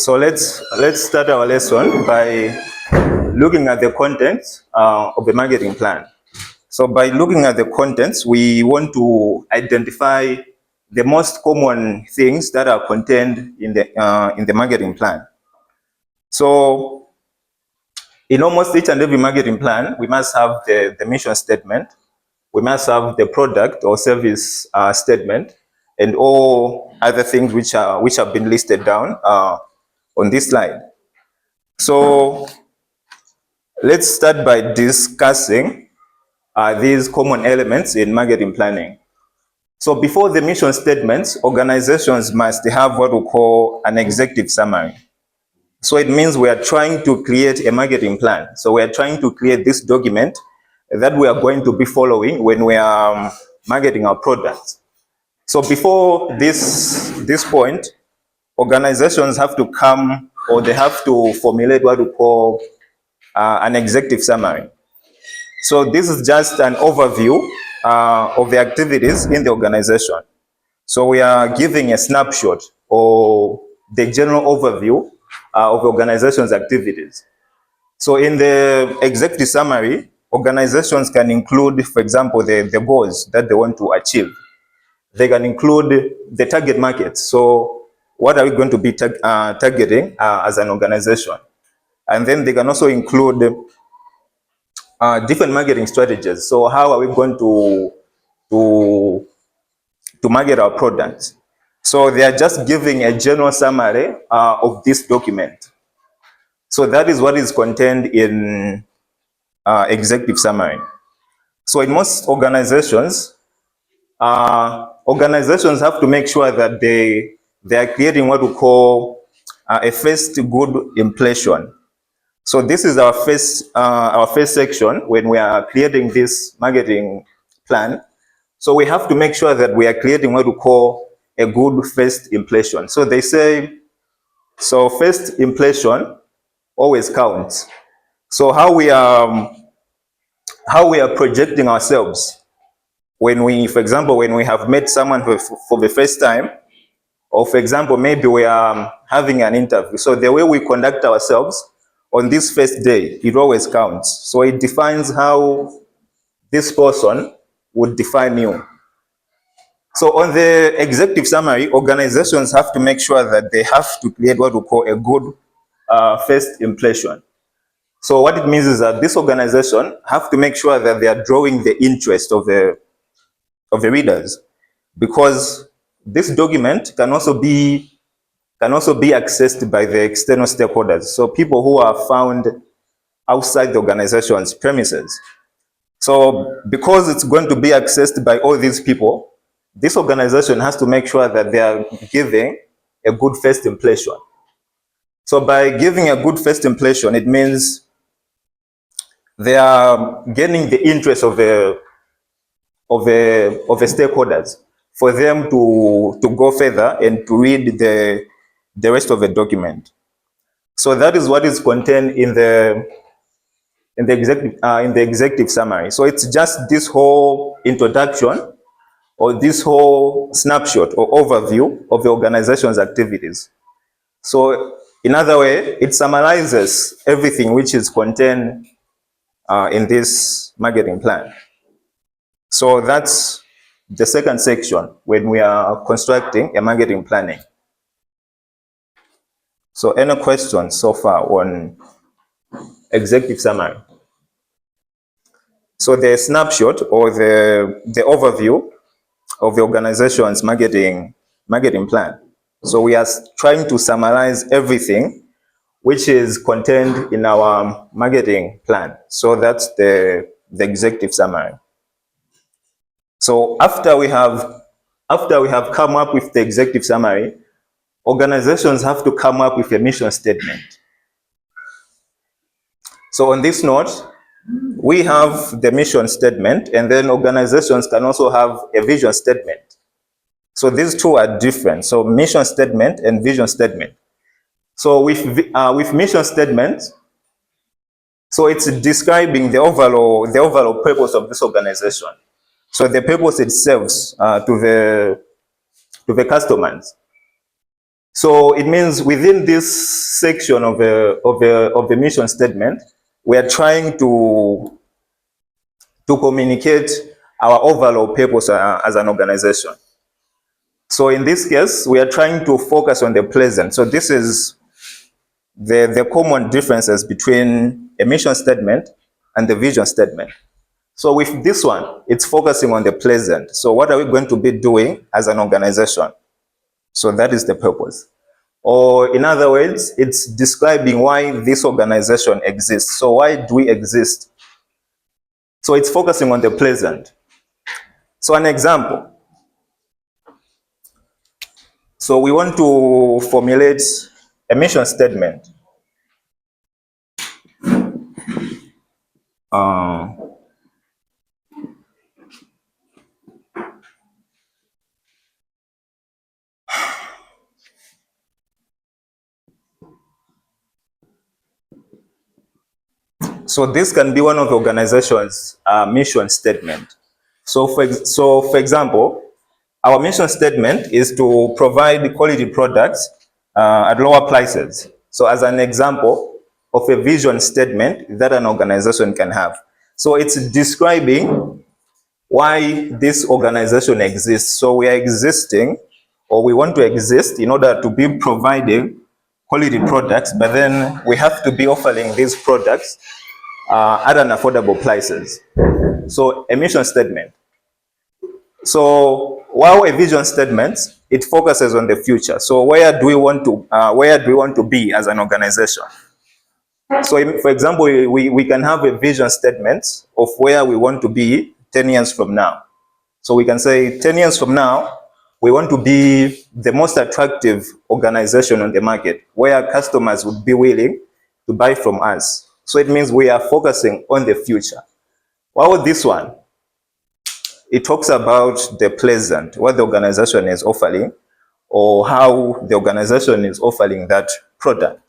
So let's start our lesson by looking at the contents of the marketing plan. So by looking at the contents, we want to identify the most common things that are contained in the marketing plan. So in almost each and every marketing plan, we must have the mission statement, we must have the product or service statement, and all other things which have been listed down on this slide. So let's start by discussing these common elements in marketing planning. So before the mission statements, organizations must have what we call an executive summary. So it means we are trying to create a marketing plan. So we are trying to create this document that we are going to be following when we are marketing our products. So before this point, organizations have to come, or they have to formulate what we call an executive summary. So this is just an overview of the activities in the organization. So we are giving a snapshot or the general overview of the organization's activities. So in the executive summary, organizations can include, for example, the goals that they want to achieve. They can include the target market. So what are we going to be targeting as an organization? And then they can also include different marketing strategies. So how are we going to market our products? So they are just giving a general summary of this document. So that is what is contained in executive summary. So in most organizations, organizations have to make sure that they are creating what we call a first good impression. So this is our first section when we are creating this marketing plan. So we have to make sure that we are creating what we call a good first impression. So they say, so first impression always counts. So how we are projecting ourselves when we, for example, when we have met someone for the first time, or for example, maybe we are having an interview. So the way we conduct ourselves on this first day, it always counts. So it defines how this person would define you. So on the executive summary, organizations have to make sure that they have to create what we call a good first impression. So what it means is that this organization have to make sure that they are drawing the interest of the readers, because this document can also be accessed by the external stakeholders. So people who are found outside the organization's premises. So because it's going to be accessed by all these people, this organization has to make sure that they are giving a good first impression. So by giving a good first impression, it means they are gaining the interest of the stakeholders for them to go further and to read the rest of the document. So that is what is contained in the executive summary. So it's just this whole introduction or this whole snapshot or overview of the organization's activities. So in other way, it summarizes everything which is contained in this marketing plan. So that's the second section when we are constructing a marketing planning. So any questions so far on executive summary? So the snapshot or the overview of the organization's marketing plan. So we are trying to summarize everything which is contained in our marketing plan. So that's the executive summary. So after we have come up with the executive summary, organizations have to come up with a mission statement. So on this note, we have the mission statement, and then organizations can also have a vision statement. So these two are different. So mission statement and vision statement. So with mission statement, so it's describing the overall purpose of this organization. So the purpose itself to the customers. So it means within this section of a mission statement, we are trying to communicate our overall purpose as an organization. So in this case, we are trying to focus on the present. So this is the common differences between a mission statement and the vision statement. So with this one, it's focusing on the present. So what are we going to be doing as an organization? So that is the purpose. Or in other words, it's describing why this organization exists. So why do we exist? So it's focusing on the present. So an example. So we want to formulate a mission statement. So this can be one of the organization's mission statement. So for example, our mission statement is to provide quality products at lower prices. So as an example of a vision statement that an organization can have. So it's describing why this organization exists. So we are existing, or we want to exist in order to be providing quality products, but then we have to be offering these products at an affordable prices. So a mission statement. So while a vision statement, it focuses on the future. So where do we want to be as an organization? So for example, we can have a vision statement of where we want to be 10 years from now. So we can say 10 years from now, we want to be the most attractive organization on the market where customers would be willing to buy from us. So it means we are focusing on the future. While this one, it talks about the present, what the organization is offering, or how the organization is offering that product.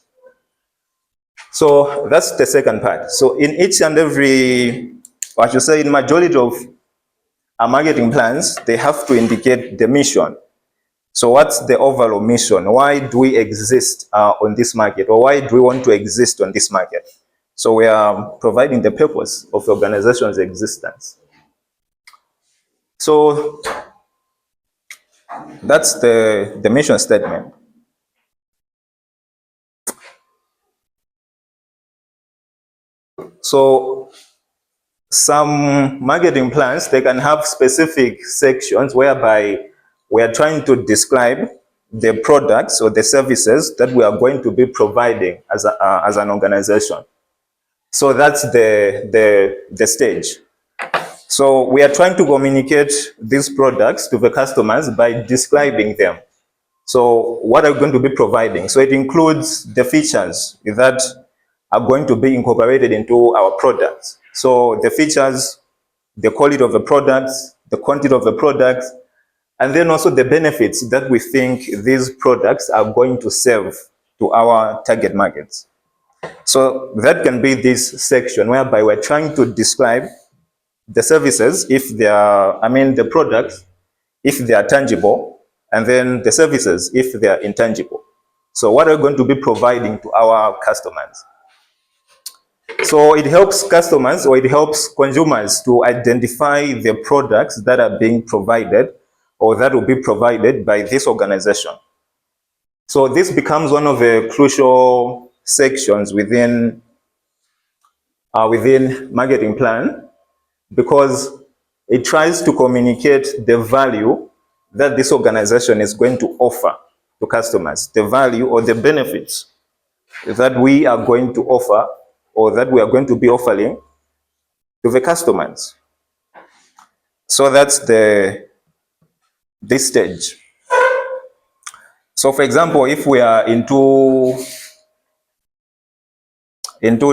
So that's the second part. So in each and every, what you say, in majority of our marketing plans, they have to indicate the mission. So what's the overall mission? Why do we exist on this market? Or why do we want to exist on this market? So we are providing the purpose of the organization's existence. So that's the mission statement. So some marketing plans, they can have specific sections whereby we are trying to describe the products or the services that we are going to be providing as an organization. So that's the stage. So we are trying to communicate these products to the customers by describing them. So what are we going to be providing? So it includes the features that are going to be incorporated into our products. So the features, the quality of the products, the quantity of the products, and then also the benefits that we think these products are going to serve to our target markets. So that can be this section whereby we're trying to describe the services, if they are, the products, if they are tangible, and then the services, if they are intangible. So what are we going to be providing to our customers? So it helps customers, or it helps consumers to identify the products that are being provided or that will be provided by this organization. So this becomes one of the crucial sections within marketing plan, because it tries to communicate the value that this organization is going to offer to customers, the value or the benefits that we are going to offer or that we are going to be offering to the customers. So that's this stage. So for example, if we are into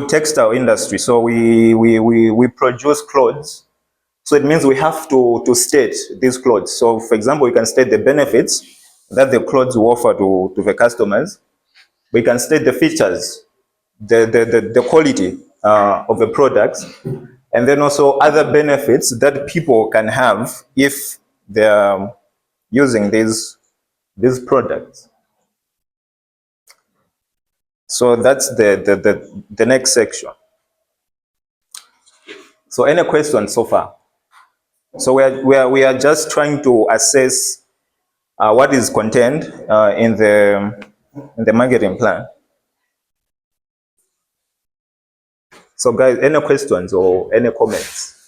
textile industry, so we produce clothes. So it means we have to state these clothes. So for example, we can state the benefits that the clothes will offer to the customers. We can state the features, the quality of the products, and then also other benefits that people can have if they're using these products. So that's the next section. So any questions so far? So we are just trying to assess what is contained in the marketing plan. So guys, any questions or any comments?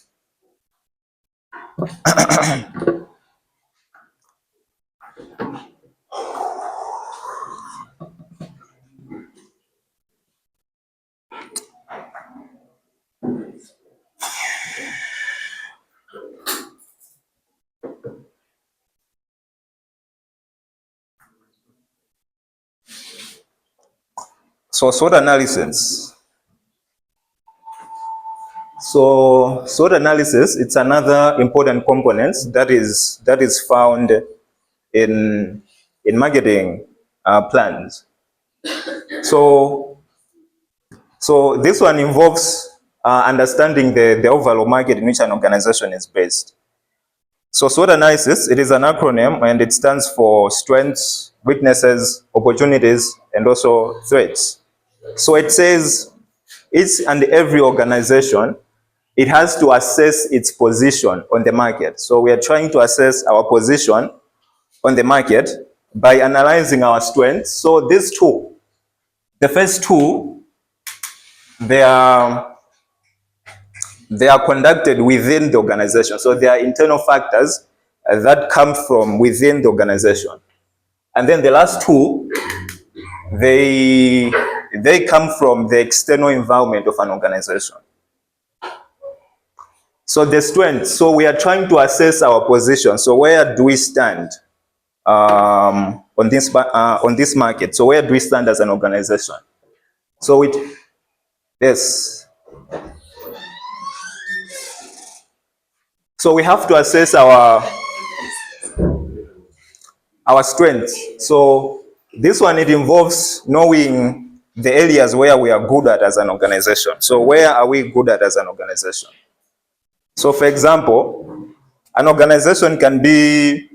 So SWOT analysis. So SWOT analysis, it's another important component that is found in marketing plans. So this one involves understanding the overall market in which an organization is based. So SWOT analysis, it is an acronym and it stands for strengths, weaknesses, opportunities, and also threats. So it says each and every organization, it has to assess its position on the market. So we are trying to assess our position on the market by analyzing our strengths. So these two, the first two, they are conducted within the organization. So they are internal factors that come from within the organization. And then the last two, they come from the external environment of an organization. So the strength, so we are trying to assess our position. So where do we stand on this market? So where do we stand as an organization? So yes. So we have to assess our strengths. So this one, it involves knowing the areas where we are good at as an organization. So where are we good at as an organization? So for example, an organization can be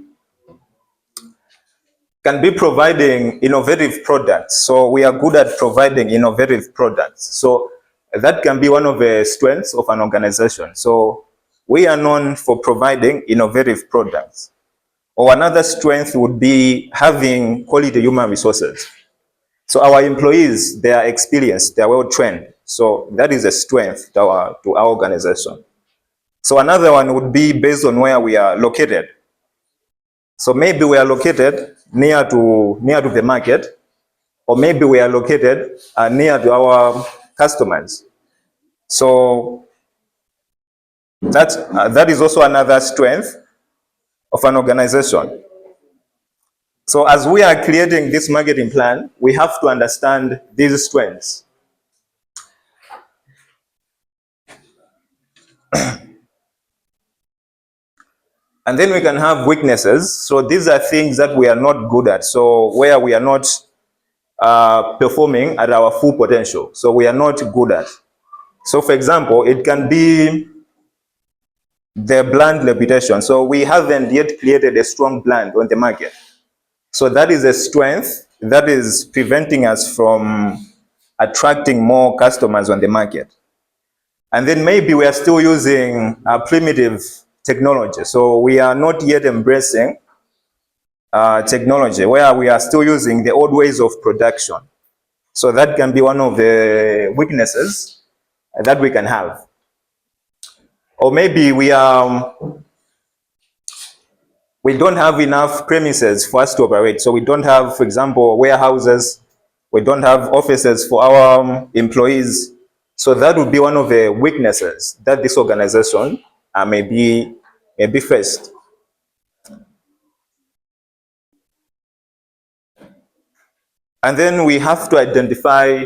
providing innovative products. So we are good at providing innovative products. So that can be one of the strengths of an organization. So we are known for providing innovative products. Or another strength would be having quality human resources. So our employees, they are experienced, they are well trained. So that is a strength to our organization. So another one would be based on where we are located. So maybe we are located near to the market, or maybe we are located near to our customers. So that is also another strength of an organization. So as we are creating this marketing plan, we have to understand these strengths. And then we can have weaknesses. So these are things that we are not good at. So where we are not performing at our full potential. So we are not good at. So for example, it can be the brand reputation. So we haven't yet created a strong brand on the market. So that is a strength that is preventing us from attracting more customers on the market. And then maybe we are still using primitive technology. So we are not yet embracing technology, where we are still using the old ways of production. So that can be one of the weaknesses that we can have. Or maybe we don't have enough premises for us to operate. So we don't have, for example, warehouses. We don't have offices for our employees. So that would be one of the weaknesses that this organization may be faced. And then we have to identify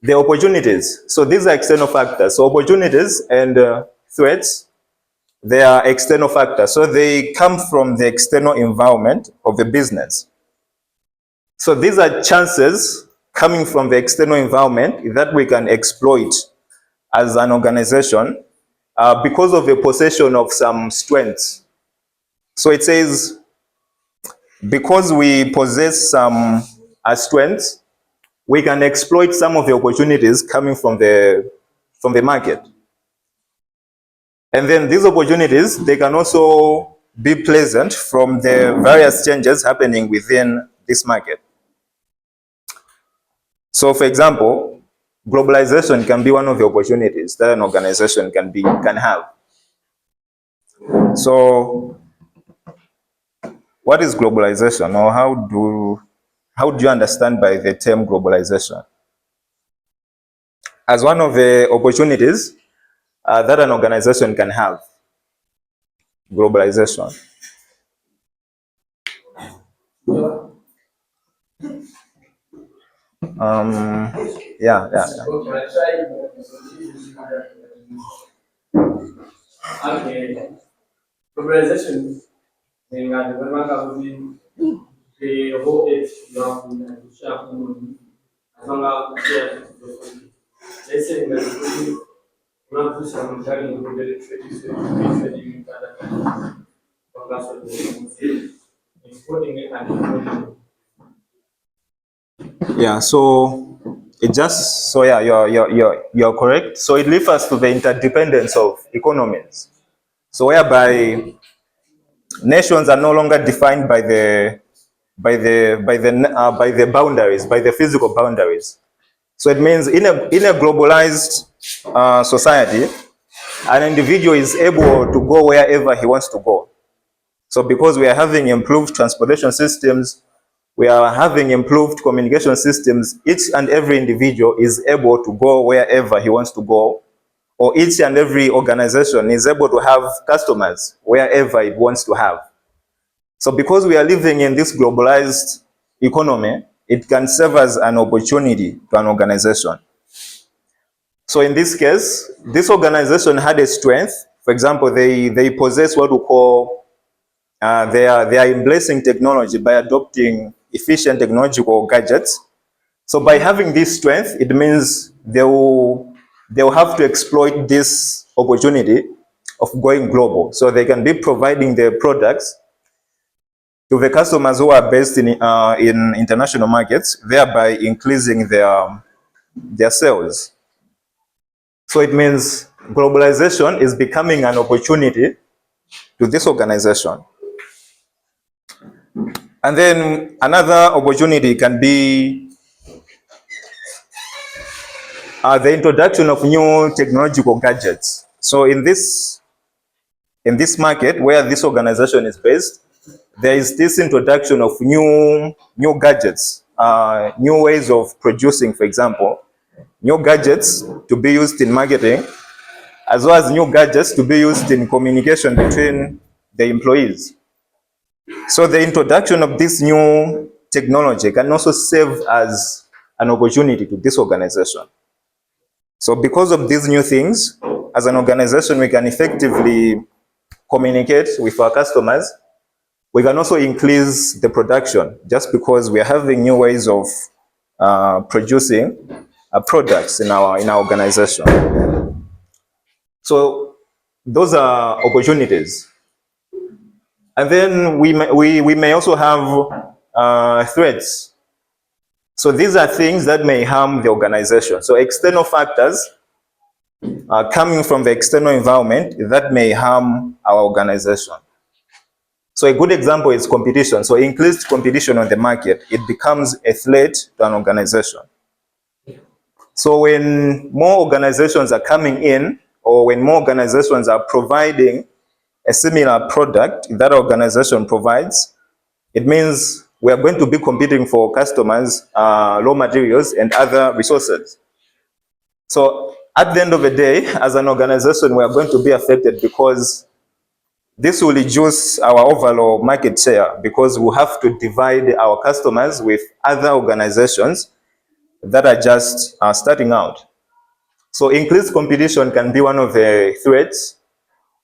the opportunities. So these are external factors. So opportunities and threats, they are external factors. So they come from the external environment of the business. So these are chances coming from the external environment that we can exploit as an organization because of the possession of some strengths. So it says, because we possess some strengths, we can exploit some of the opportunities coming from the market. And then these opportunities, they can also be pleasant from the various changes happening within this market. So for example, globalization can be one of the opportunities that an organization can have. So what is globalization, or how do you understand by the term globalization? As one of the opportunities that an organization can have, globalization. Yeah. Okay. Globalization ingadibanga kuti whole age yakusha asanga kushare let's say ngati unakusha mtani ngobele trading kada bangaso exporting and importing. Yeah, so you're correct. So it refers to the interdependence of economies. So whereby nations are no longer defined by the boundaries, by the physical boundaries. So it means in a globalized society, an individual is able to go wherever he wants to go. So because we are having improved transportation systems, we are having improved communication systems, each and every individual is able to go wherever he wants to go, or each and every organization is able to have customers wherever it wants to have. So because we are living in this globalized economy, it can serve as an opportunity to an organization. So in this case, this organization had a strength. For example, they possess what we call, they are embracing technology by adopting efficient technological gadgets. So by having this strength, it means they will have to exploit this opportunity of going global. So they can be providing their products to the customers who are based in international markets, thereby increasing their sales. So it means globalization is becoming an opportunity to this organization. And then another opportunity can be the introduction of new technological gadgets. So in this market where this organization is based, there is this introduction of new gadgets, new ways of producing, for example, new gadgets to be used in marketing, as well as new gadgets to be used in communication between the employees. So the introduction of this new technology can also serve as an opportunity to this organization. So because of these new things, as an organization, we can effectively communicate with our customers. We can also increase the production just because we are having new ways of producing products in our organization. So those are opportunities. And then we may also have threats. So these are things that may harm the organization. So external factors coming from the external environment that may harm our organization. So a good example is competition. So increased competition on the market, it becomes a threat to an organization. So when more organizations are coming in, or when more organizations are providing a similar product that organization provides, it means we are going to be competing for customers, raw materials, and other resources. So at the end of the day, as an organization, we are going to be affected because this will reduce our overall market share, because we have to divide our customers with other organizations that are just starting out. So increased competition can be one of the threats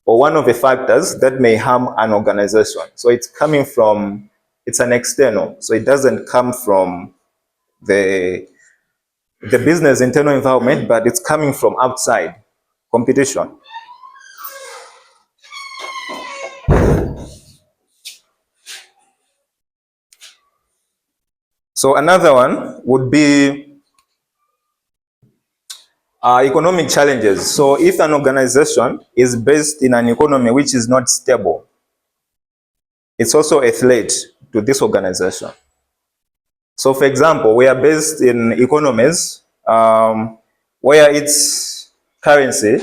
or one of the factors that may harm an organization. So it's an external. So it doesn't come from the business internal environment, but it's coming from outside competition. So another one would be Economic challenges. So if an organization is based in an economy which is not stable, it's also a threat to this organization. So for example, we are based in economies where its currency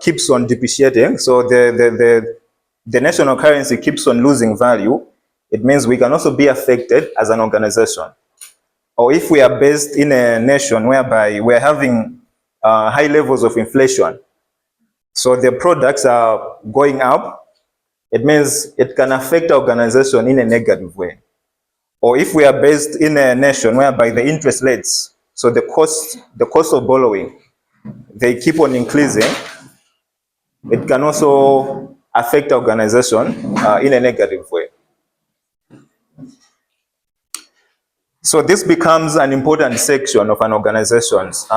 keeps on depreciating. So the national currency keeps on losing value. It means we can also be affected as an organization. Or if we are based in a nation whereby we're having high levels of inflation, so the products are going up, it means it can affect our organization in a negative way. Or if we are based in a nation whereby the interest rates, so the cost of borrowing, they keep on increasing, it can also affect our organization in a negative way. So this becomes an important section of an organization's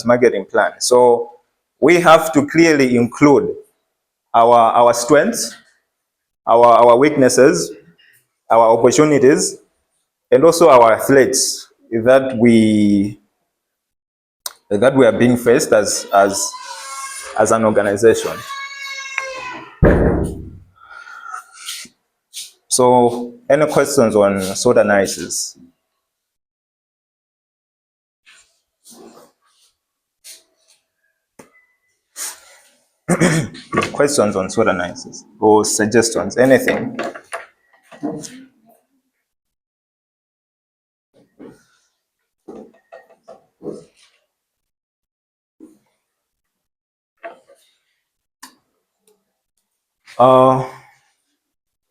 marketing plan. So we have to clearly include our strengths, our weaknesses, our opportunities, and also our threats that we are being faced as an organization. So, any questions on SWOT analysis? Questions on SWOT analysis or suggestions, anything?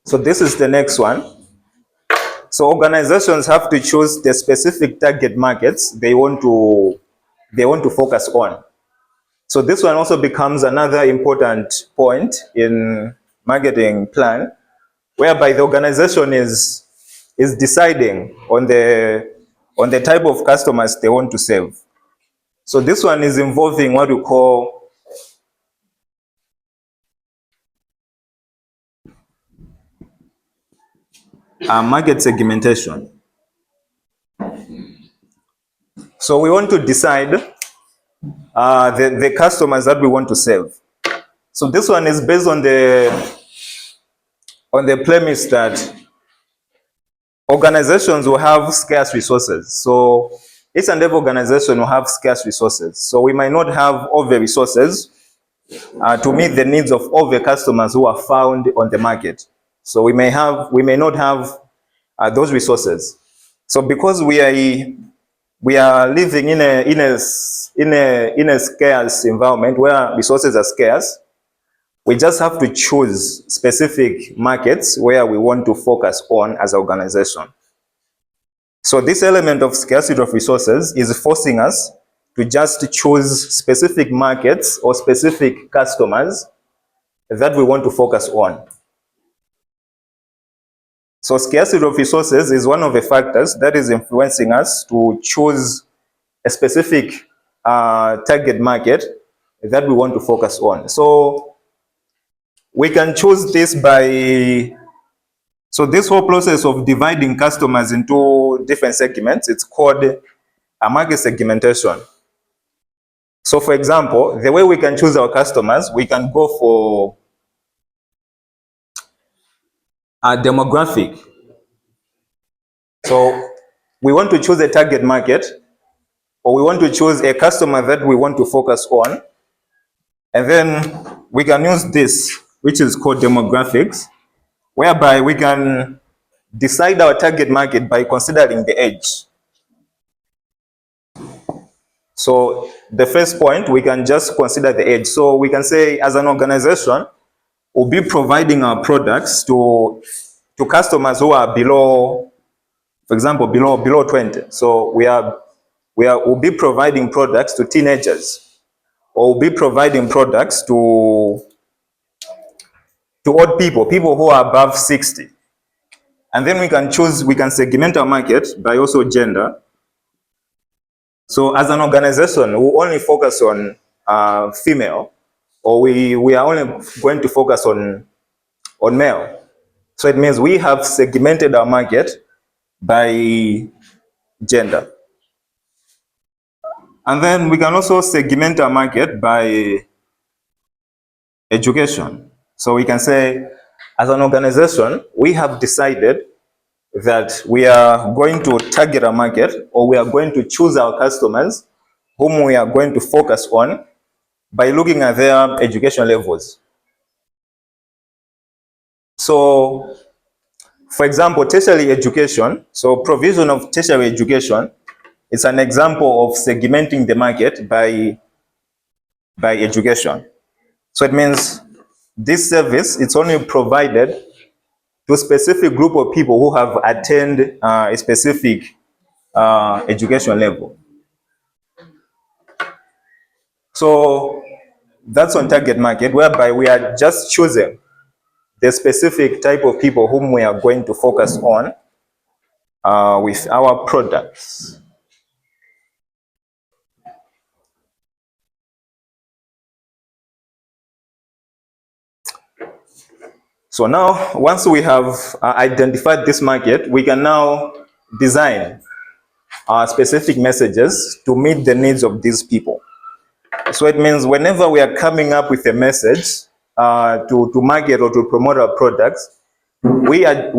So this is the next one. So organizations have to choose the specific target markets they want to focus on. So this one also becomes another important point in marketing plan, whereby the organization is deciding on the type of customers they want to serve. So this one is involving what we call market segmentation. So we want to decide the customers that we want to serve. So this one is based on the premise that organizations will have scarce resources. So each and every organization will have scarce resources. So we might not have all the resources to meet the needs of all the customers who are found on the market. So we may not have those resources. So because we are living in a scarce environment where resources are scarce, we just have to choose specific markets where we want to focus on as an organization. So this element of scarcity of resources is forcing us to just choose specific markets or specific customers that we want to focus on. So scarcity of resources is one of the factors that is influencing us to choose a specific target market that we want to focus on. So we can choose this by, so this whole process of dividing customers into different segments, it's called a market segmentation. So for example, the way we can choose our customers, we can go for a demographic. So we want to choose a target market, or we want to choose a customer that we want to focus on. And then we can use this, which is called demographics, whereby we can decide our target market by considering the age. So the first point, we can just consider the age. So we can say, as an organization, we'll be providing our products to customers who are below, for example, below 20. So we'll be providing products to teenagers, or we'll be providing products to old people who are above 60. And then we can segment our market by also gender. So as an organization, we only focus on female, or we are only going to focus on male. So it means we have segmented our market by gender. And then we can also segment our market by education. So we can say, as an organization, we have decided that we are going to target a market, or we are going to choose our customers whom we are going to focus on by looking at their education levels. So, for example, tertiary education, so provision of tertiary education is an example of segmenting the market by education. So it means this service, it's only provided to a specific group of people who have attained a specific education level. So that's on target market, whereby we are just choosing the specific type of people whom we are going to focus on with our products. So now, once we have identified this market, we can now design specific messages to meet the needs of these people. So it means whenever we are coming up with a message to market or to promote our products, we are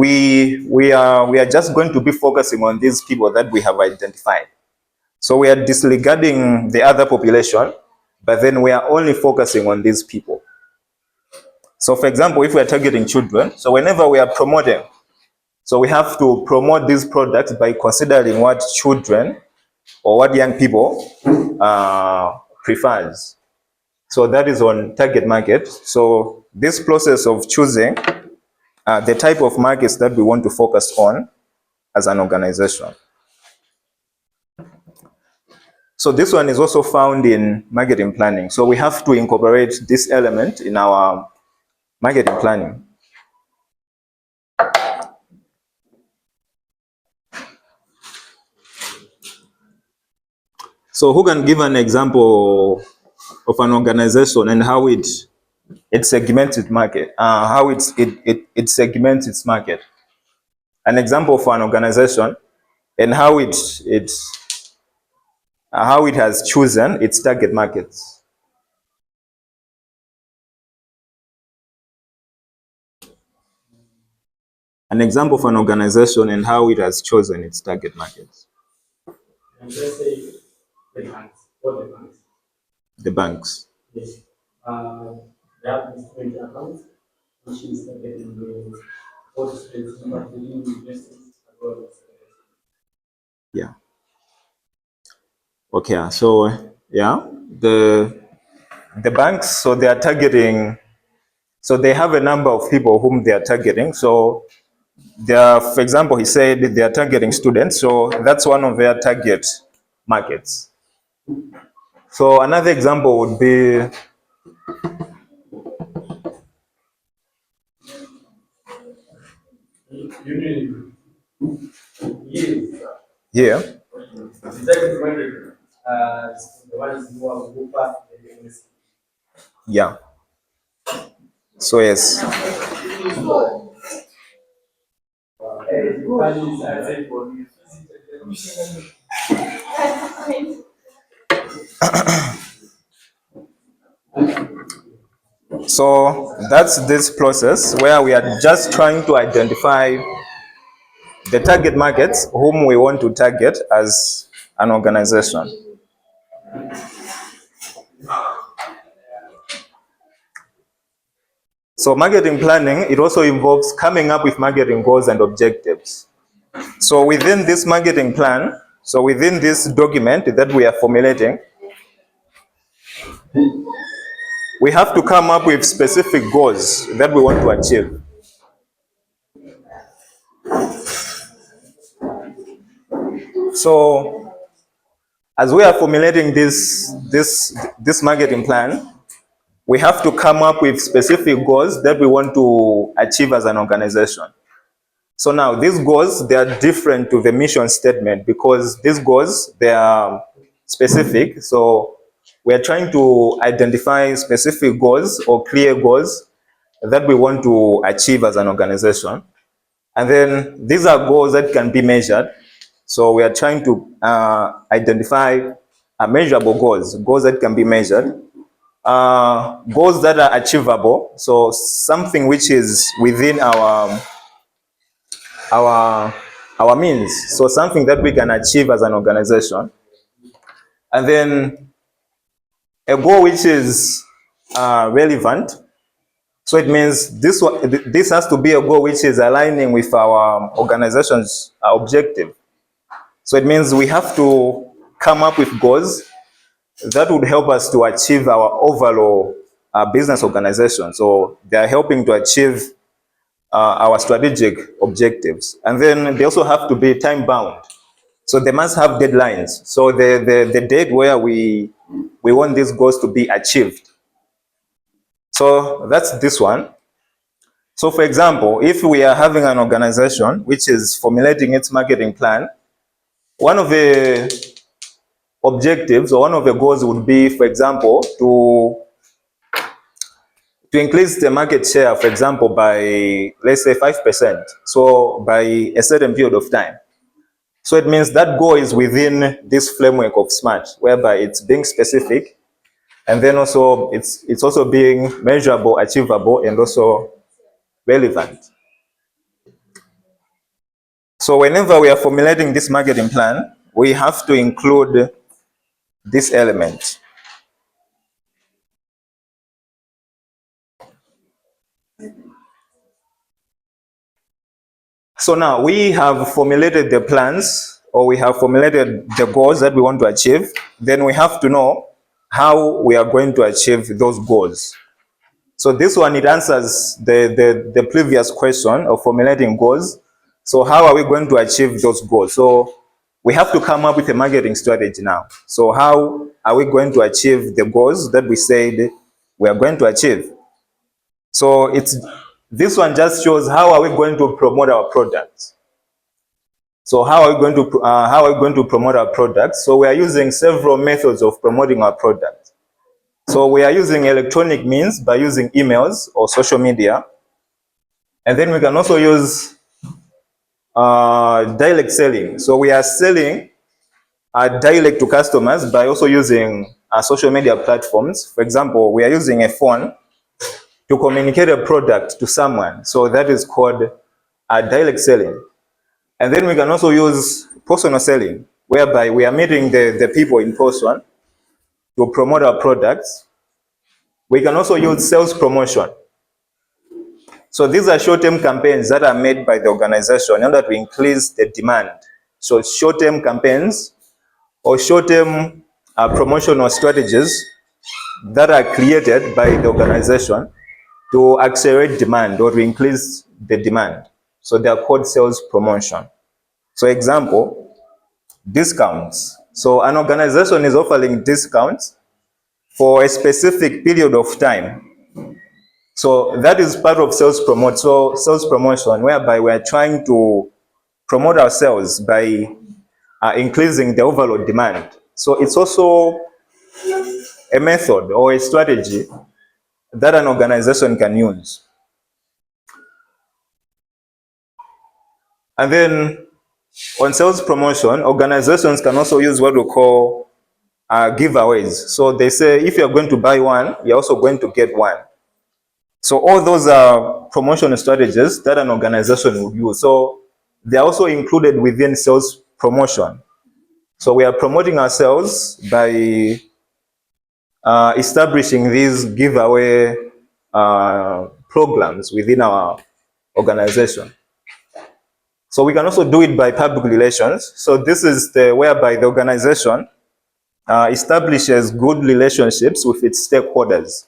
just going to be focusing on these people that we have identified. So we are disregarding the other population, but then we are only focusing on these people. So for example, if we are targeting children, so whenever we are promoting, so we have to promote these products by considering what children or what young people prefers. So that is on target market. So this process of choosing the type of markets that we want to focus on as an organization. So this one is also found in marketing planning. So we have to incorporate this element in our marketing planning. So who can give an example of an organization and how it segments its market, how it segments its market? An example for an organization and how it has chosen its target markets. An example for an organization and how it has chosen its target markets. And let's say the banks. What the banks? The banks. Yes. They have investment accounts, which is targeting the both students, but the universities as well as Yeah. Okay. So yeah, the banks. So they are targeting. So they have a number of people whom they are targeting. So they are, for example, he said they are targeting students. So that's one of their target markets. So another example would be here. Yeah. So yes. So that's this process where we are just trying to identify the target markets whom we want to target as an organization. So marketing planning, it also involves coming up with marketing goals and objectives. So within this marketing plan, so within this document that we are formulating, we have to come up with specific goals that we want to achieve. So as we are formulating this marketing plan, we have to come up with specific goals that we want to achieve as an organization. So now these goals, they are different to the mission statement because these goals, they are specific. So we are trying to identify specific goals or clear goals that we want to achieve as an organization. And then these are goals that can be measured. So we are trying to identify measurable goals, goals that can be measured, goals that are achievable, so something which is within our means, so something that we can achieve as an organization, and then a goal which is relevant. So it means this has to be a goal which is aligning with our organization's objective. So it means we have to come up with goals that would help us to achieve our overall business organization. So they are helping to achieve our strategic objectives. And then they also have to be time bound. So they must have deadlines. So the date where we want these goals to be achieved. So that's this one. So for example, if we are having an organization which is formulating its marketing plan, one of the objectives or one of the goals would be, for example, to increase the market share, for example, by, let's say, 5%. So by a certain period of time. So it means that goal is within this framework of SMART, whereby it's being specific, and then also it's also being measurable, achievable, and also relevant. So whenever we are formulating this marketing plan, we have to include this element. So now we have formulated the plans, or we have formulated the goals that we want to achieve. Then we have to know how we are going to achieve those goals. So this one, it answers the previous question of formulating goals. So how are we going to achieve those goals? So we have to come up with a marketing strategy now. So how are we going to achieve the goals that we said we are going to achieve? So this one just shows how are we going to promote our products. So how are we going to promote our products? So we are using several methods of promoting our products. So we are using electronic means by using emails or social media. And then we can also use direct selling. So we are selling direct to customers by also using social media platforms. For example, we are using a phone to communicate a product to someone. So that is called direct selling. And then we can also use personal selling, whereby we are meeting the people in person to promote our products. We can also use sales promotion. So these are short-term campaigns that are made by the organization in order to increase the demand. So short-term campaigns or short-term promotional strategies that are created by the organization to accelerate demand or to increase the demand. So they are called sales promotion. So example, discounts. So an organization is offering discounts for a specific period of time. So that is part of sales promotion, whereby we are trying to promote ourselves by increasing the overall demand. So it's also a method or a strategy that an organization can use. And then on sales promotion, organizations can also use what we call giveaways. So they say if you're going to buy one, you're also going to get one. So all those are promotion strategies that an organization would use. So they're also included within sales promotion. So we are promoting ourselves by establishing these giveaway programs within our organization. So we can also do it by public relations. So this is whereby the organization establishes good relationships with its stakeholders.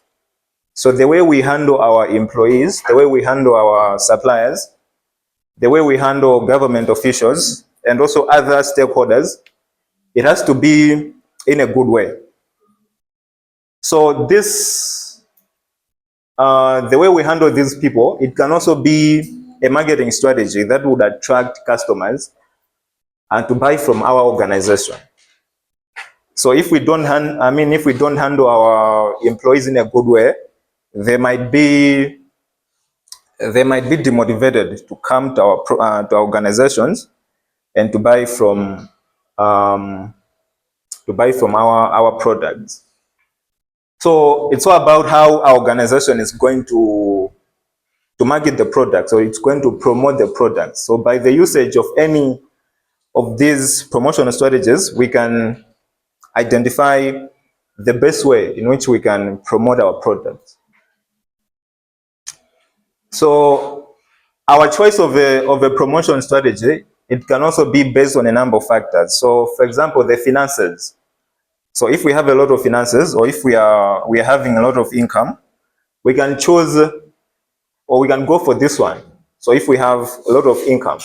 So the way we handle our employees, the way we handle our suppliers, the way we handle government officials, and also other stakeholders, it has to be in a good way. So this, the way we handle these people, it can also be a marketing strategy that would attract customers and to buy from our organization. So if we don't handle our employees in a good way, they might be demotivated to come to our organizations and to buy from buy from our products. So it's all about how our organization is going to market the product. So it's going to promote the product. So by the usage of any of these promotional strategies, we can identify the best way in which we can promote our product. So our choice of a promotion strategy, it can also be based on a number of factors. So for example, the finances. So if we have a lot of finances, or if we are having a lot of income, we can choose, or we can go for this one. So if we have a lot of income,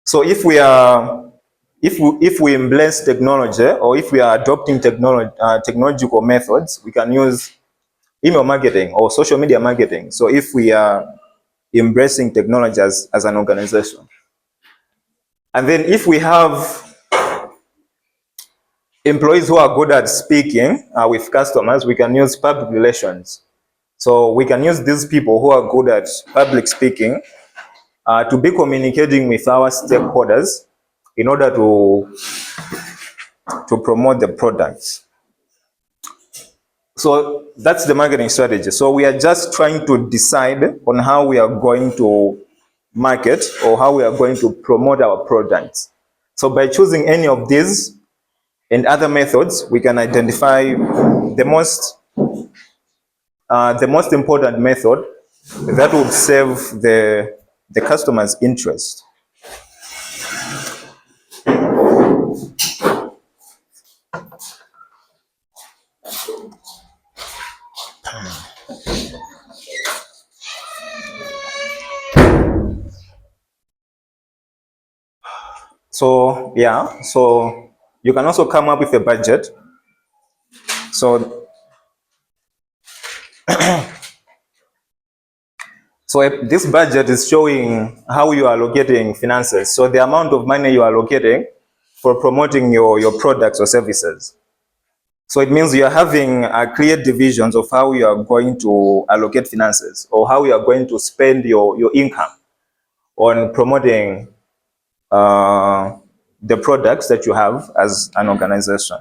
so if we embrace technology, or if we are adopting technological methods, we can use email marketing or social media marketing. So if we are embracing technology as an organization. And then if we have employees who are good at speaking with customers, we can use public relations. So we can use these people who are good at public speaking to be communicating with our stakeholders in order to promote the products. So that's the marketing strategy. So we are just trying to decide on how we are going to market or how we are going to promote our products. So by choosing any of these and other methods, we can identify the most important method that would serve the customer's interest. So yeah, so you can also come up with a budget. So this budget is showing how you are allocating finances. So the amount of money you are allocating for promoting your products or services. So it means you are having clear divisions of how you are going to allocate finances, or how you are going to spend your income on promoting the products that you have as an organization.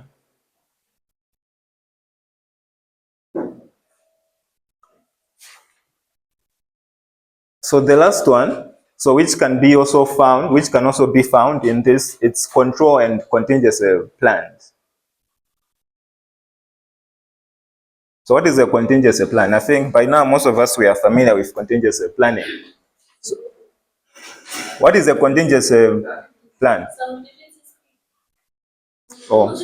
So the last one, so which can also be found in this, it's control and contingency plans. So what is a contingency plan? I think by now most of us, we are familiar with contingency planning. So what is a contingency plan? Oh.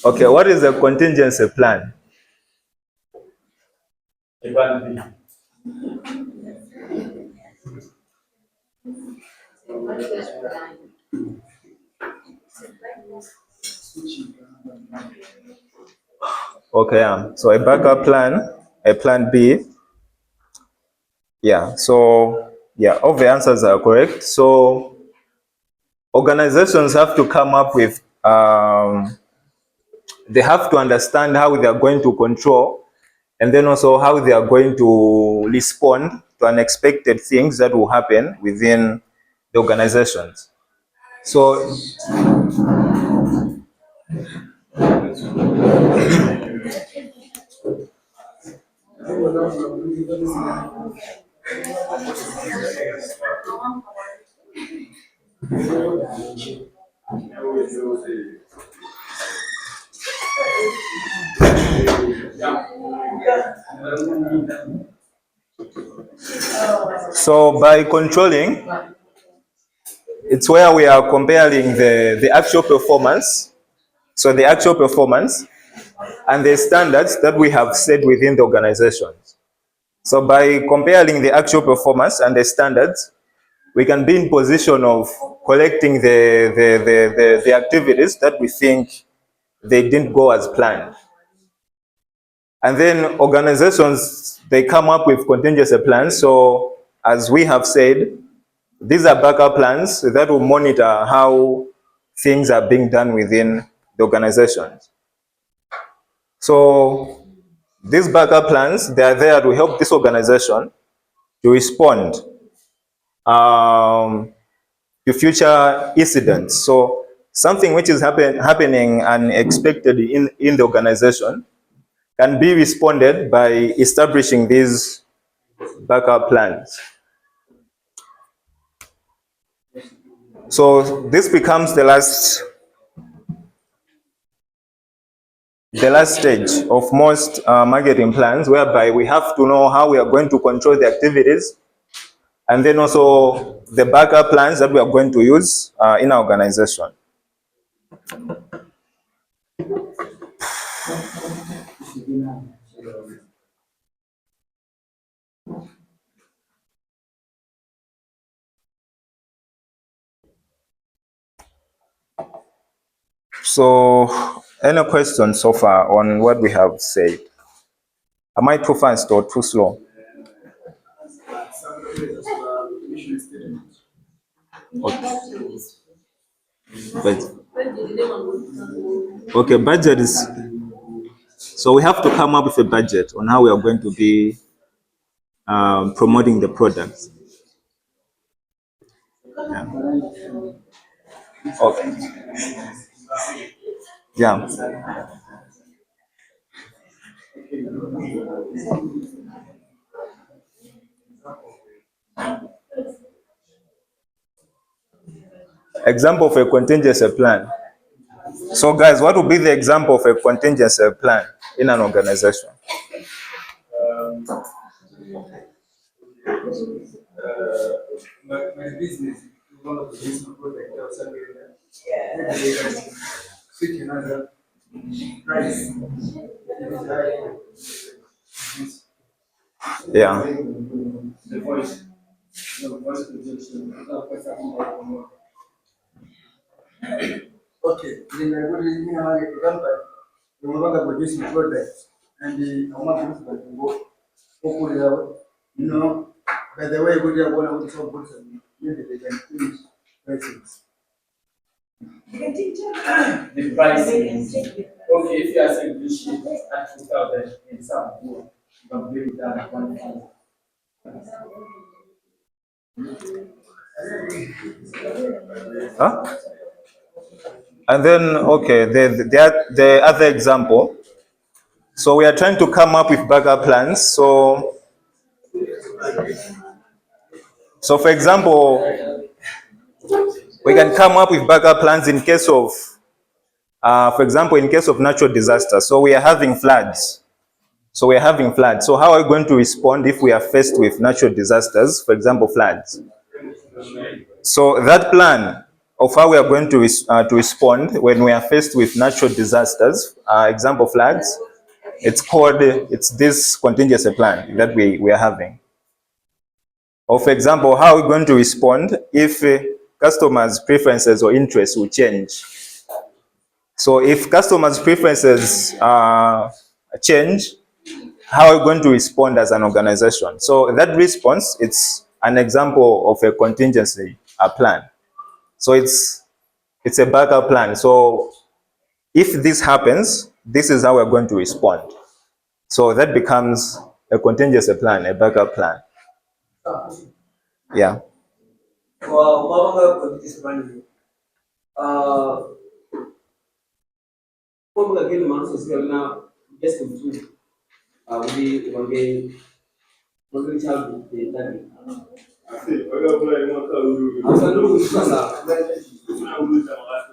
Okay, what is a contingency plan? Okay, so a backup plan, a plan B. Yeah, so yeah, all the answers are correct. So organizations have to come up with, they have to understand how they are going to control, and then also how they are going to respond to unexpected things that will happen within the organizations. So by controlling, it's where we are comparing the actual performance, so the actual performance and the standards that we have set within the organizations. So by comparing the actual performance and the standards, we can be in position of collecting the activities that we think they didn't go as planned. And then organizations, they come up with contingency plans. So as we have said, these are backup plans that will monitor how things are being done within the organizations. So these backup plans, they are there to help this organization to respond to future incidents. So something which is happening unexpected in the organization can be responded by establishing these backup plans. So this becomes the last stage of most marketing plans, whereby we have to know how we are going to control the activities, and then also the backup plans that we are going to use in our organization. So, any questions so far on what we have said? Am I too fast or too slow? But, okay, budget is, so we have to come up with a budget on how we are going to be promoting the products. Yeah. Okay. Yeah. Example of a contingency plan. So guys, what would be the example of a contingency plan in an organization? My business is one of the business projects outside Uganda. Switch another price. Yeah. The voice. The voice projection. Okay, then I go to the company. We want to produce a product, and the amount of people go put it out. You know, by the way, we are going to sell goods and maybe they can finish prices. The pricing. Okay, if you are saying this shit at 2,000 in some good, you can bring it down at 1,000. Huh? And then, okay, the other example. So we are trying to come up with backup plans. So for example, we can come up with backup plans in case of, for example, in case of natural disaster. So we are having floods. So how are we going to respond if we are faced with natural disasters, for example, floods? So that plan of how we are going to respond when we are faced with natural disasters, example floods, it's this contingency plan that we are having. Or for example, how are we going to respond if customers' preferences or interests will change? So if customers' preferences change, how are we going to respond as an organization? So that response, it's an example of a contingency plan. So it's a backup plan. So if this happens, this is how we're going to respond. So that becomes a contingency plan, a backup plan. Yeah. Well, como aquele mano social na questão de alguém sabe de tani. Olha para ele uma calúria. Asa não usa nada. Não usa nada.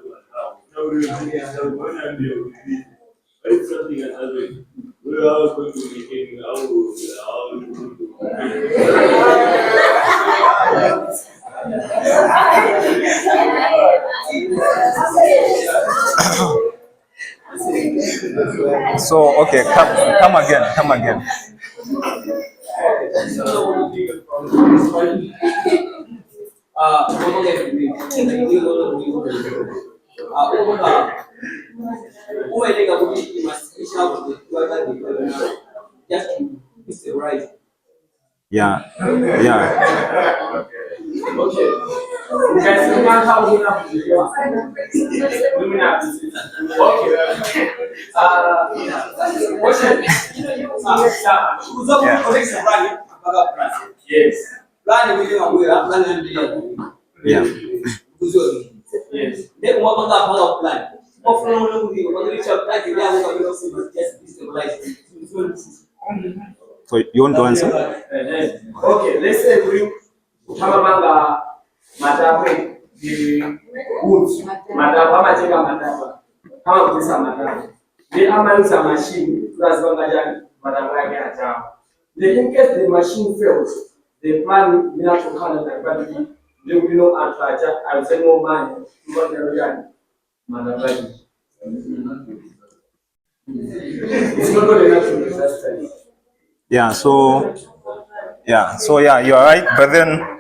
Não usa nada. It's something that other. We are all going to be taking our So okay, come again. Yeah. Okay. Guys, how we have yes. Yeah. So you want to answer? Okay, let's say we utamamanga matape di woods matape amajenga matape kama kutisa matape they ama use a machine lazima ngajani matape yake ajabu. In case the machine fails, the plan will not to calendar but they will not answer. I will send more money to what they are doing. Matape. It's not going to disaster. Yeah, so yeah, you are right. But then,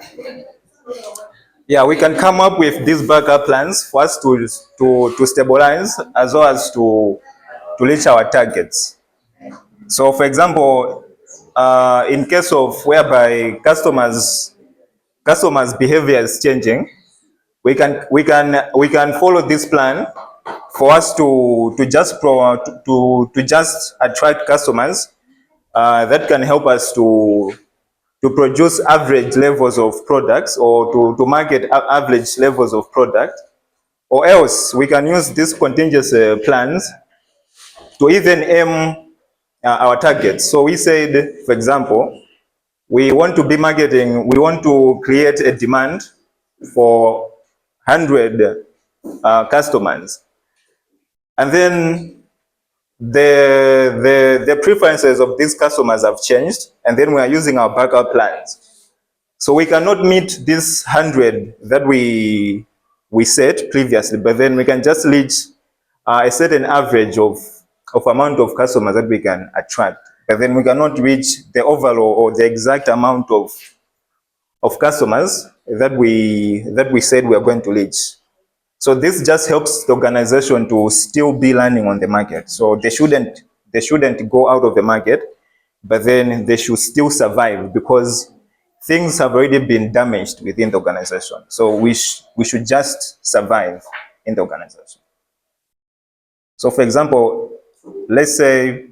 yeah, we can come up with these backup plans for us to stabilize as well as to reach our targets. So, for example, in case of whereby customers behavior is changing, we can follow this plan for us to just attract customers that can help us to produce average levels of products, or to market average levels of product. Or else we can use these contingency plans to even aim our targets. So we said, for example, we want to create a demand for 100 customers, and then the preferences of these customers have changed, and then we are using our backup plans. So we cannot meet this 100 that we set previously, but then we can just reach a certain average of amount of customers that we can attract. But then we cannot reach the overall or the exact amount of customers that we said we are going to reach. So this just helps the organization to still be learning on the market. So they shouldn't go out of the market, but then they should still survive, because things have already been damaged within the organization. So we should just survive in the organization. So for example, let's say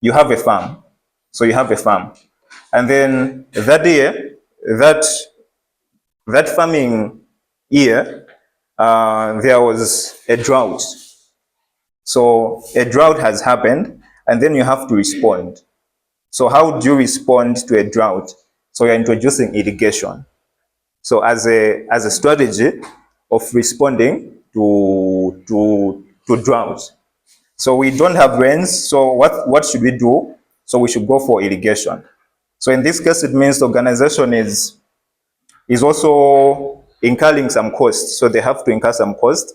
you have a farm. So you have a farm, and then that year, that farming year, there was a drought. So a drought has happened, and then you have to respond. So how do you respond to a drought? So you're introducing irrigation. So as a strategy of responding to drought. So we don't have rains. So what should we do? So we should go for irrigation. So in this case, it means the organization is also incurring some costs. So they have to incur some cost,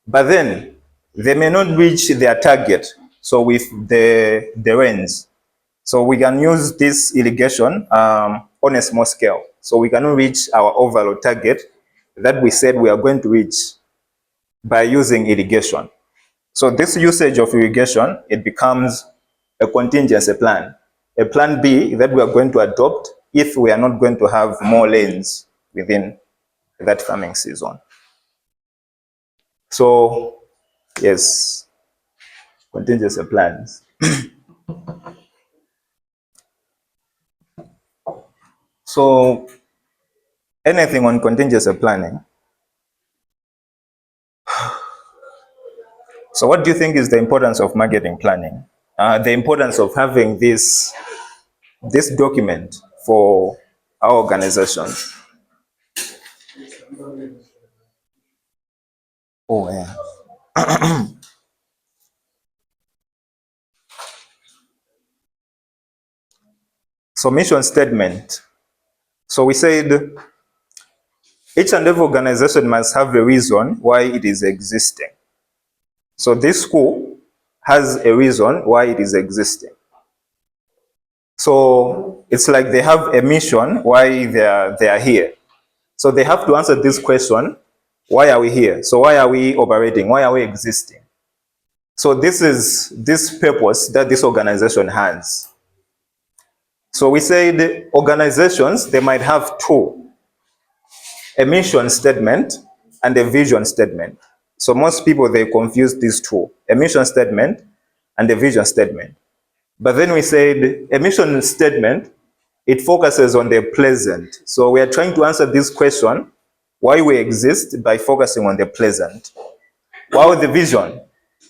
but then they may not reach their target. So with the rains, so we can use this irrigation on a small scale. So we cannot reach our overall target that we said we are going to reach by using irrigation. So this usage of irrigation, it becomes a contingency plan, a plan B that we are going to adopt if we are not going to have more rains within that farming season. So yes, contingency plans. So anything on contingency planning? So what do you think is the importance of marketing planning? The importance of having this document for our organization? Oh yeah. So mission statement. So we said each and every organization must have a reason why it is existing. So this school has a reason why it is existing. So it's like they have a mission why they are here. So they have to answer this question: why are we here? So why are we operating? Why are we existing? So this is this purpose that this organization has. So we said organizations, they might have two: a mission statement and a vision statement. So most people, they confuse these two: a mission statement and a vision statement. But then we said a mission statement it focuses on the present. So we are trying to answer this question, why we exist, by focusing on the present. While the vision,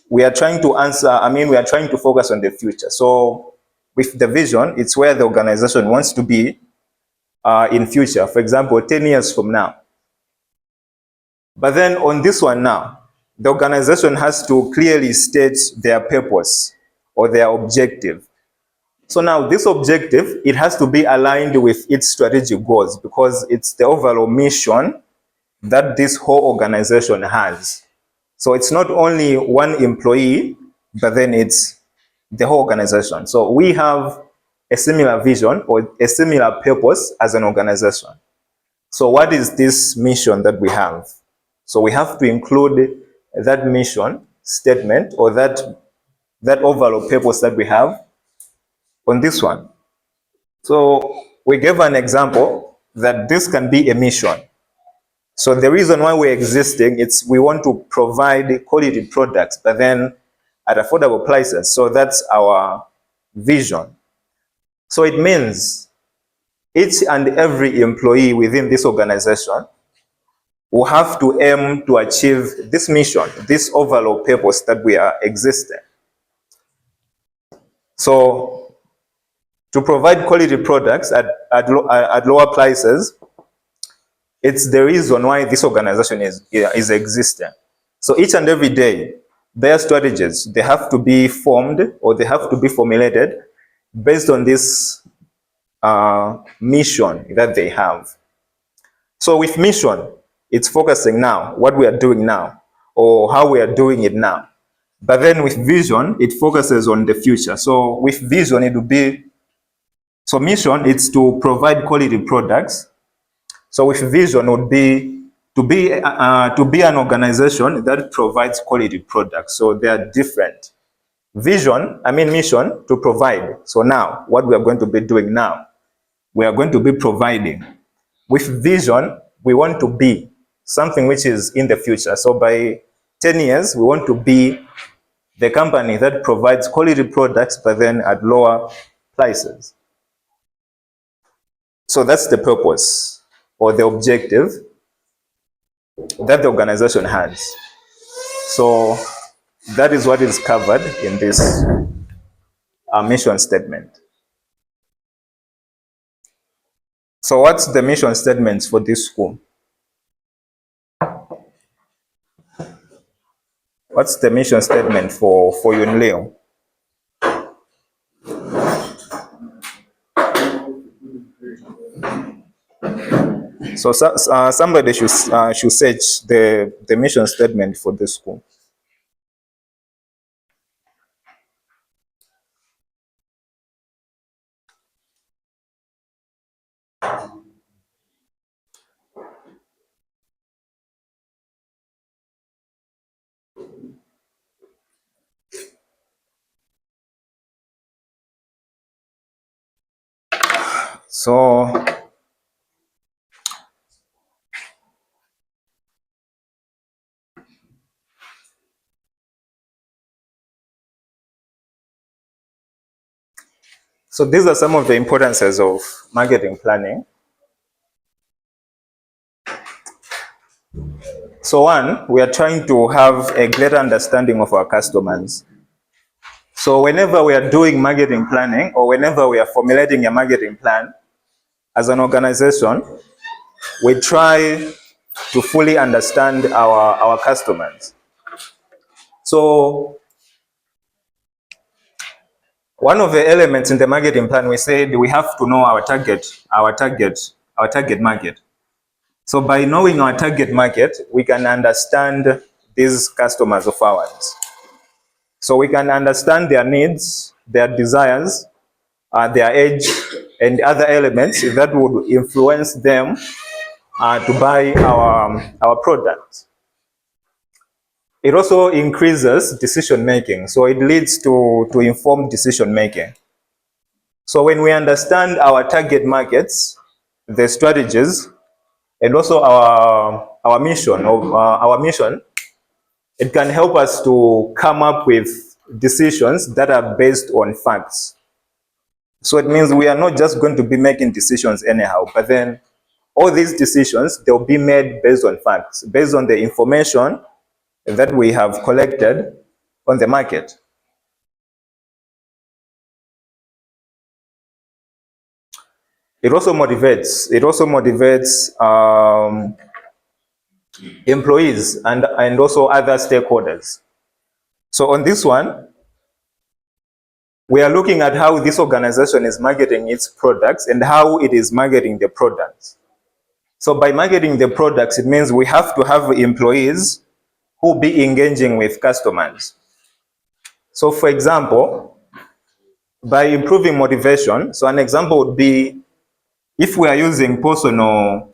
we are trying to we are trying to focus on the future. So with the vision, it's where the organization wants to be in future. For example, 10 years from now. But then on this one now, the organization has to clearly state their purpose or their objective. So now this objective, it has to be aligned with its strategic goals because it's the overall mission that this whole organization has. So it's not only one employee, but then it's the whole organization. So we have a similar vision or a similar purpose as an organization. So what is this mission that we have? So we have to include that mission statement or that overall purpose that we have on this one. So we gave an example that this can be a mission. So the reason why we're existing, it's we want to provide quality products, but then at affordable prices. So that's our vision. So it means each and every employee within this organization will have to aim to achieve this mission, this overall purpose that we are existing. So to provide quality products at lower prices, it's the reason why this organization is existing. So each and every day, their strategies, they have to be formed or they have to be formulated based on this mission that they have. So with mission, it's focusing now, what we are doing now, or how we are doing it now. But then with vision, it focuses on the future. So with vision, it will be, so mission, it's to provide quality products. So with vision would be to be an organization that provides quality products. So they are different. Mission to provide. So now, what we are going to be doing now, we are going to be providing. With vision, we want to be something which is in the future. So by 10 years, we want to be the company that provides quality products, but then at lower prices. So that's the purpose or the objective that the organization has. So that is what is covered in this mission statement. So what's the mission statements for this school? What's the mission statement for Yunleo? So somebody should search the mission statement for this school. So these are some of the importances of marketing planning. So one, we are trying to have a greater understanding of our customers. So whenever we are doing marketing planning or whenever we are formulating a marketing plan, as an organization, we try to fully understand our customers. So one of the elements in the marketing plan, we said we have to know our target market. So by knowing our target market, we can understand these customers of ours. So we can understand their needs, their desires, their age, and other elements that would influence them to buy our product. It also increases decision making. So it leads to informed decision making. So when we understand our target markets, the strategies, and also our mission, it can help us to come up with decisions that are based on facts. So it means we are not just going to be making decisions anyhow, but then all these decisions, they'll be made based on facts, based on the information that we have collected on the market. It also motivates employees and also other stakeholders. So on this one, we are looking at how this organization is marketing its products and how it is marketing the products. So by marketing the products, it means we have to have employees who be engaging with customers. So for example, by improving motivation, so an example would be if we are using personal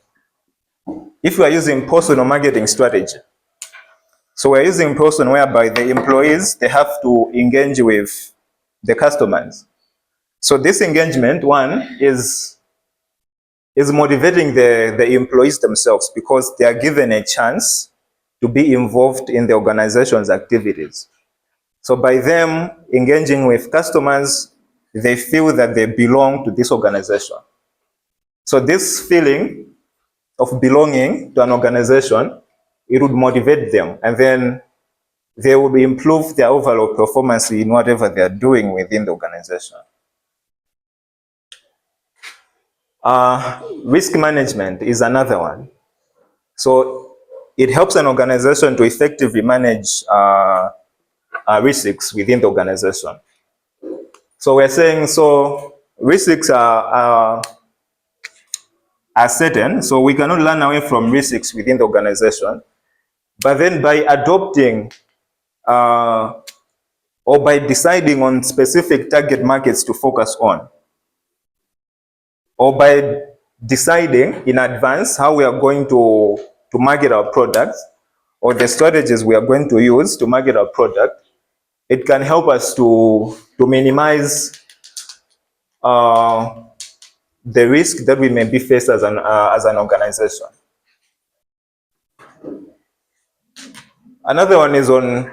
marketing strategy. So we're using person whereby the employees, they have to engage with the customers. So this engagement, one, is motivating the employees themselves because they are given a chance to be involved in the organization's activities. So by them engaging with customers, they feel that they belong to this organization. So this feeling of belonging to an organization, it would motivate them, and then they would improve their overall performance in whatever they are doing within the organization. Risk management is another one. So it helps an organization to effectively manage risks within the organization. So we're saying, so risks are certain, so we cannot run away from risks within the organization. But then by adopting or by deciding on specific target markets to focus on, or by deciding in advance how we are going to market our products or the strategies we are going to use to market our product, it can help us to minimize the risk that we may be faced as an organization. Another one is on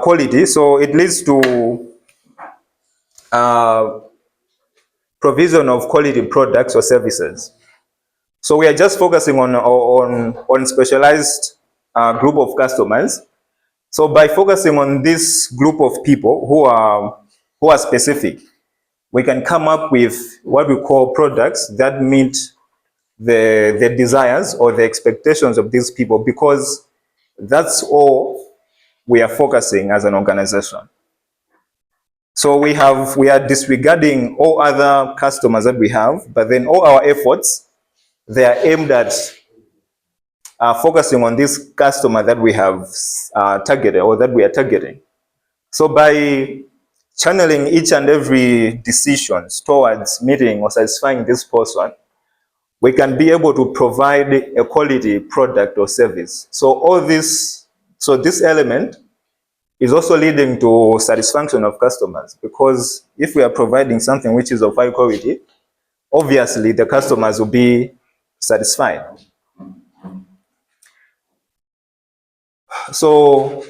quality. So it leads to provision of quality products or services. So we are just focusing on specialized group of customers. So by focusing on this group of people who are specific, we can come up with what we call products that meet the desires or the expectations of these people, because that's all we are focusing as an organization. So we are disregarding all other customers that we have, but then all our efforts, they are aimed at focusing on this customer that we have targeted or that we are targeting. So by channeling each and every decisions towards meeting or satisfying this person, we can be able to provide a quality product or service. So this element is also leading to satisfaction of customers, because if we are providing something which is of high quality, obviously the customers will be satisfied. So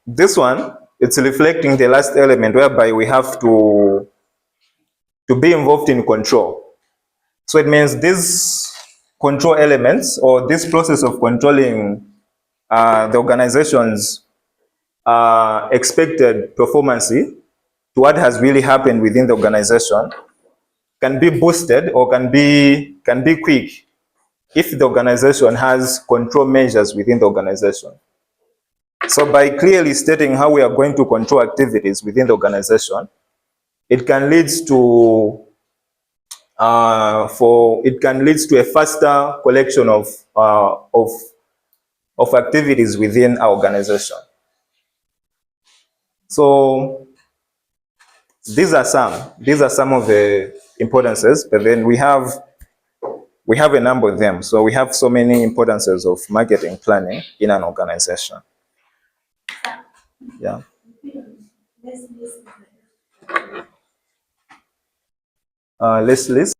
this one, it's reflecting the last element whereby we have to be involved in control. So it means these control elements or this process of controlling the organization's expected performance to what has really happened within the organization can be boosted or can be quick if the organization has control measures within the organization. So by clearly stating how we are going to control activities within the organization, it can lead to a faster collection of activities within our organization. So these are some of the importances, but then we have a number of them. So we have so many importances of marketing planning in an organization. Yeah. Let's list.